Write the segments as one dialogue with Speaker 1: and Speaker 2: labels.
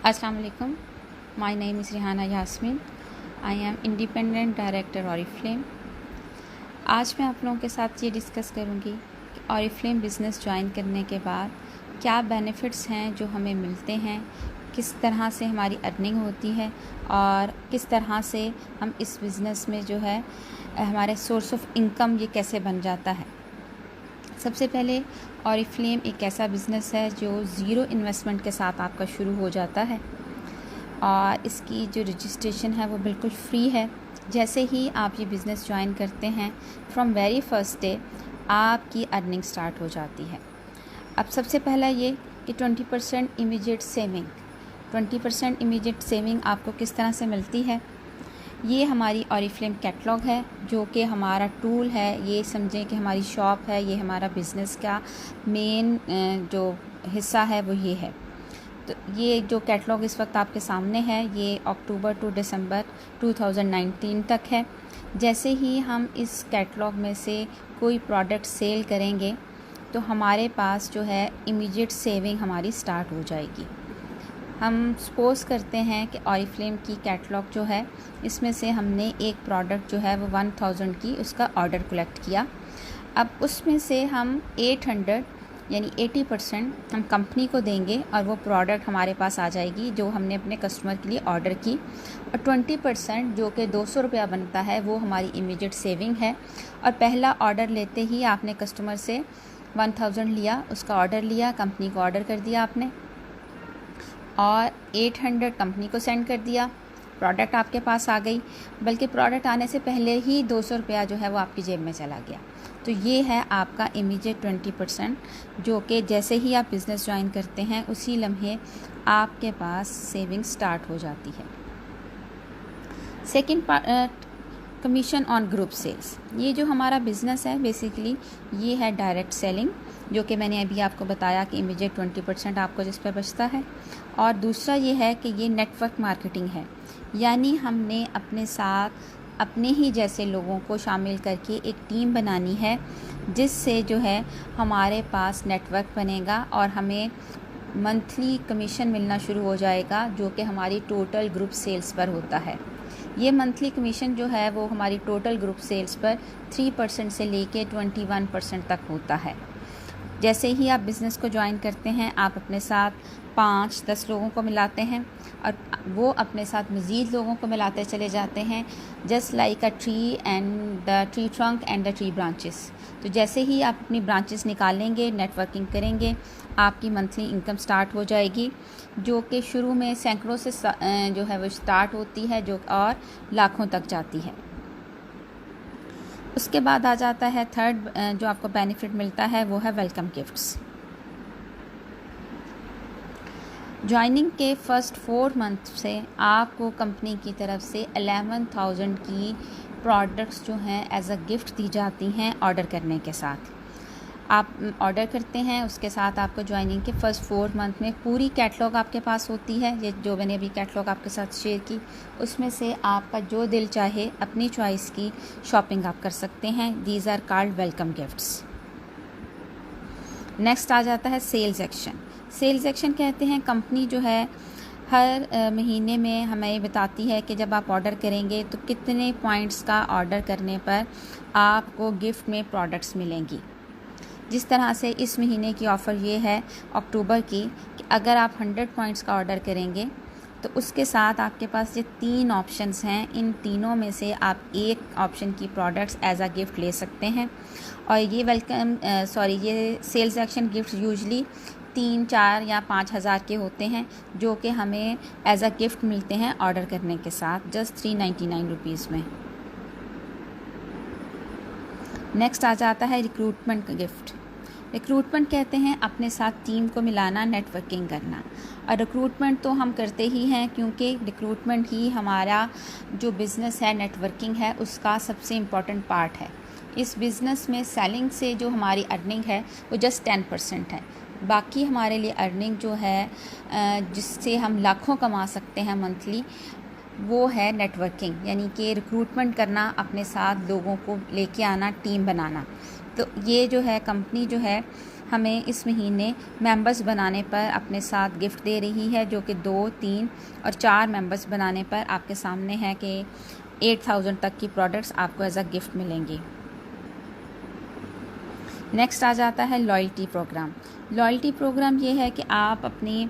Speaker 1: Assalamu alaikum. My name is Rihanna Yasmin. I am independent director Oriflame. आज मैं आप लोगों के साथ ये डिस्कस करूँगी कि Oriflame बिज़नेस ज्वाइन करने के बाद क्या बेनिफिट्स हैं जो हमें मिलते हैं, किस तरह से हमारी अर्निंग होती है और किस तरह से हम इस बिज़नेस में जो है हमारे सोर्स ऑफ इनकम ये कैसे बन जाता है। सबसे पहले ऑरिफ्लेम एक ऐसा बिज़नेस है जो ज़ीरो इन्वेस्टमेंट के साथ आपका शुरू हो जाता है और इसकी जो रजिस्ट्रेशन है वो बिल्कुल फ्री है। जैसे ही आप ये बिज़नेस ज्वाइन करते हैं फ्रॉम वेरी फर्स्ट डे आपकी अर्निंग स्टार्ट हो जाती है। अब सबसे पहला ये कि 20% इमीडिएट सेविंग 20% इमीडिएट सेविंग आपको किस तरह से मिलती है। ये हमारी ऑरिफ्लेम कैटलॉग है जो कि हमारा टूल है। ये समझें कि हमारी शॉप है, ये हमारा बिज़नेस का मेन जो हिस्सा है वो ये है। तो ये जो कैटलॉग इस वक्त आपके सामने है ये अक्टूबर टू दिसंबर 2019 तक है। जैसे ही हम इस कैटलॉग में से कोई प्रोडक्ट सेल करेंगे तो हमारे पास जो है इमीडिएट सेविंग हमारी स्टार्ट हो जाएगी। हम सपोज़ करते हैं कि ऑरिफ्लेम की कैटलॉग जो है इसमें से हमने एक प्रोडक्ट जो है वो 1000 की उसका ऑर्डर कलेक्ट किया। अब उसमें से हम 800 यानी 80% हम कंपनी को देंगे और वो प्रोडक्ट हमारे पास आ जाएगी जो हमने अपने कस्टमर के लिए ऑर्डर की, और 20% जो कि 200 रुपया बनता है वो हमारी इमीडिएट सेविंग है। और पहला ऑर्डर लेते ही आपने कस्टमर से 1000 लिया, उसका ऑर्डर लिया, कंपनी को ऑर्डर कर दिया आपने और 800 कंपनी को सेंड कर दिया, प्रोडक्ट आपके पास आ गई। बल्कि प्रोडक्ट आने से पहले ही 200 रुपया जो है वो आपकी जेब में चला गया। तो ये है आपका इमीडिएट 20% जो कि जैसे ही आप बिज़नेस ज्वाइन करते हैं उसी लम्हे आपके पास सेविंग स्टार्ट हो जाती है। Second part commission on group sales. ये जो हमारा बिज़नेस है बेसिकली ये है डायरेक्ट सेलिंग, जो कि मैंने अभी आपको बताया कि इमीडिएट 20% आपको जिस पर बचता है। और दूसरा ये है कि ये नेटवर्क मार्केटिंग है, यानी हमने अपने साथ अपने ही जैसे लोगों को शामिल करके एक टीम बनानी है जिससे जो है हमारे पास नेटवर्क बनेगा और हमें मंथली कमीशन मिलना शुरू हो जाएगा जो कि हमारी टोटल ग्रुप सेल्स पर होता है। ये मंथली कमीशन जो है वो हमारी टोटल ग्रुप सेल्स पर 3% से लेके 21% तक होता है। जैसे ही आप बिज़नेस को ज्वाइन करते हैं आप अपने साथ 5-10 लोगों को मिलाते हैं और वो अपने साथ मज़ीद लोगों को मिलाते चले जाते हैं, just like a tree and the tree trunk and the tree branches. तो जैसे ही आप अपनी ब्रांचेस निकालेंगे, नेटवर्किंग करेंगे, आपकी मंथली इनकम स्टार्ट हो जाएगी जो कि शुरू में सैकड़ों से जो है वो स्टार्ट होती है जो और लाखों तक जाती है। उसके बाद आ जाता है थर्ड जो आपको बेनिफिट मिलता है वो है वेलकम गिफ्ट्स। ज्वाइनिंग के फर्स्ट 4 मंथ से आपको कंपनी की तरफ से 11,000 की प्रोडक्ट्स जो हैं एज अ गिफ्ट दी जाती हैं ऑर्डर करने के साथ। आप ऑर्डर करते हैं, उसके साथ आपको ज्वाइनिंग के फर्स्ट 4 मंथ में पूरी कैटलॉग आपके पास होती है। ये जो मैंने अभी कैटलॉग आपके साथ शेयर की उसमें से आपका जो दिल चाहे अपनी चॉइस की शॉपिंग आप कर सकते हैं। These are called welcome gifts. Next आ जाता है सेल्स एक्शन। सेल्स एक्शन कहते हैं कंपनी जो है हर महीने में हमें बताती है कि जब आप ऑर्डर करेंगे तो कितने पॉइंट्स का ऑर्डर करने पर आपको गिफ्ट में प्रोडक्ट्स मिलेंगी। जिस तरह से इस महीने की ऑफ़र ये है अक्टूबर की कि अगर आप 100 पॉइंट्स का ऑर्डर करेंगे तो उसके साथ आपके पास ये 3 ऑप्शंस हैं। इन तीनों में से आप एक ऑप्शन की प्रोडक्ट्स एज अ गिफ्ट ले सकते हैं। और ये ये सेल्स एक्शन गिफ्ट यूजली 3, 4 या 5,000 के होते हैं जो कि हमें एज अ गिफ्ट मिलते हैं ऑर्डर करने के साथ जस्ट 399 रुपीज़ में। नेक्स्ट आ जाता है रिक्रूटमेंट गिफ्ट। रिक्रूटमेंट कहते हैं अपने साथ टीम को मिलाना, नेटवर्किंग करना। और रिक्रूटमेंट तो हम करते ही हैं क्योंकि रिक्रूटमेंट ही हमारा जो बिज़नेस है, नेटवर्किंग है, उसका सबसे इम्पॉर्टेंट पार्ट है। इस बिज़नेस में सेलिंग से जो हमारी अर्निंग है वो जस्ट 10% है। बाकी हमारे लिए अर्निंग जो है जिससे हम लाखों कमा सकते हैं मंथली, वो है नेटवर्किंग, यानी कि रिक्रूटमेंट करना, अपने साथ लोगों को लेके आना, टीम बनाना। तो ये जो है कंपनी जो है हमें इस महीने मेंबर्स बनाने पर अपने साथ गिफ्ट दे रही है, जो कि 2, 3 और 4 मेंबर्स बनाने पर आपके सामने है कि 8000 तक की प्रोडक्ट्स आपको एज अ गिफ्ट मिलेंगी। नेक्स्ट आ जाता है लॉयल्टी प्रोग्राम। लॉयल्टी प्रोग्राम ये है कि आप अपनी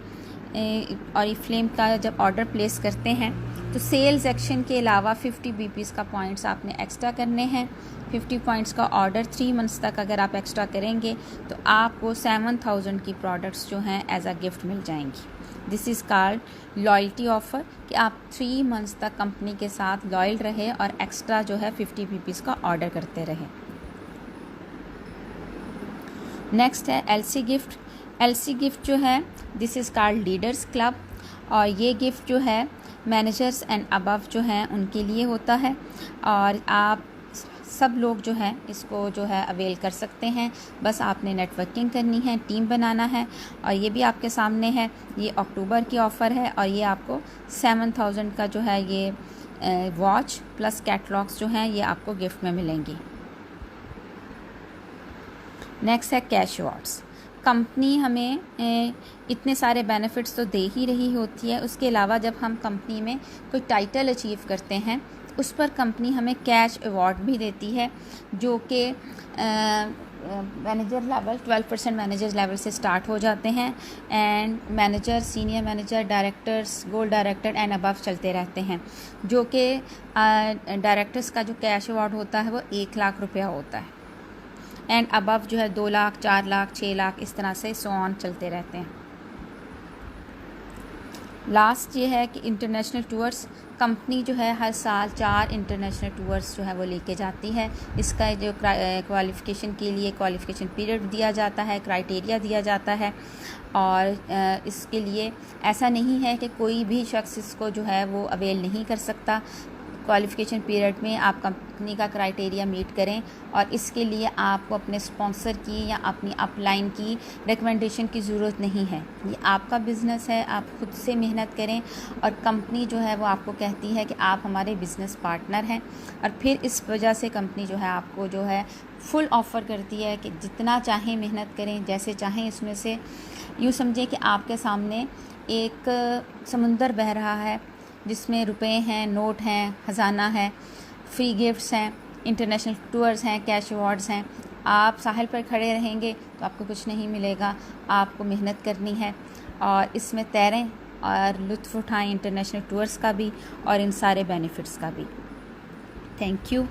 Speaker 1: ऑरिफ्लेम का जब ऑर्डर प्लेस करते हैं तो सेल्स एक्शन के अलावा 50 बीपीज़ का पॉइंट्स आपने एक्स्ट्रा करने हैं। 50 पॉइंट्स का ऑर्डर 3 मंथ्स तक अगर आप एक्स्ट्रा करेंगे तो आपको 7000 की प्रोडक्ट्स जो हैं एज अ गिफ्ट मिल जाएंगी। This is called loyalty offer, कि आप 3 मंथ्स तक कंपनी के साथ लॉयल रहे और एक्स्ट्रा जो है 50 बीपीज़ का ऑर्डर करते रहे। नेक्स्ट है एलसी गिफ्ट। एलसी गिफ्ट जो है this is called leaders club, और ये गिफ्ट जो है मैनेजर्स एंड अबव जो हैं उनके लिए होता है, और आप सब लोग जो हैं इसको जो है अवेल कर सकते हैं। बस आपने नेटवर्किंग करनी है, टीम बनाना है, और ये भी आपके सामने है। ये अक्टूबर की ऑफ़र है और ये आपको 7000 का जो है ये वॉच प्लस कैटलॉग्स जो हैं ये आपको गिफ्ट में मिलेंगी। नेक्स्ट है कैश अवार्ड्स। कंपनी हमें इतने सारे बेनिफिट्स तो दे ही रही होती है, उसके अलावा जब हम कंपनी में कोई टाइटल अचीव करते हैं उस पर कंपनी हमें कैश अवार्ड भी देती है, जो कि मैनेजर लेवल 12% मैनेजर लेवल से स्टार्ट हो जाते हैं, and manager, senior manager, directors, gold director and above चलते रहते हैं। जो कि डायरेक्टर्स का जो कैश अवार्ड होता है वो 1 लाख रुपया होता है, एंड अबव जो है 2 लाख, 4 लाख, 6 लाख, इस तरह से सो ऑन चलते रहते हैं। लास्ट ये है कि इंटरनेशनल टूर्स। कंपनी जो है हर साल 4 इंटरनेशनल टूर्स जो है वो लेके जाती है। इसका जो क्वालिफ़िकेशन के लिए क्वालिफ़िकेशन पीरियड दिया जाता है, क्राइटेरिया दिया जाता है, और इसके लिए ऐसा नहीं है कि कोई भी शख्स इसको जो है वो अवेल नहीं कर सकता। क्वालिफ़िकेशन पीरियड में आप कंपनी का क्राइटेरिया मीट करें, और इसके लिए आपको अपने स्पॉन्सर की या अपनी अपलाइन की रिकमेंडेशन की ज़रूरत नहीं है। ये आपका बिज़नेस है, आप खुद से मेहनत करें, और कंपनी जो है वो आपको कहती है कि आप हमारे बिज़नेस पार्टनर हैं, और फिर इस वजह से कंपनी जो है आपको जो है फुल ऑफ़र करती है कि जितना चाहें मेहनत करें, जैसे चाहें। इसमें से यूँ समझें कि आपके सामने एक समुंदर बह रहा है जिसमें रुपए हैं, नोट हैं, ख़जाना है, फ्री गिफ्ट्स हैं, इंटरनेशनल टूर्स हैं, कैश अवार्ड्स हैं। आप साहिल पर खड़े रहेंगे तो आपको कुछ नहीं मिलेगा, आपको मेहनत करनी है और इसमें तैरें और लुत्फ़ उठाएं इंटरनेशनल टूर्स का भी और इन सारे बेनिफिट्स का भी। Thank you.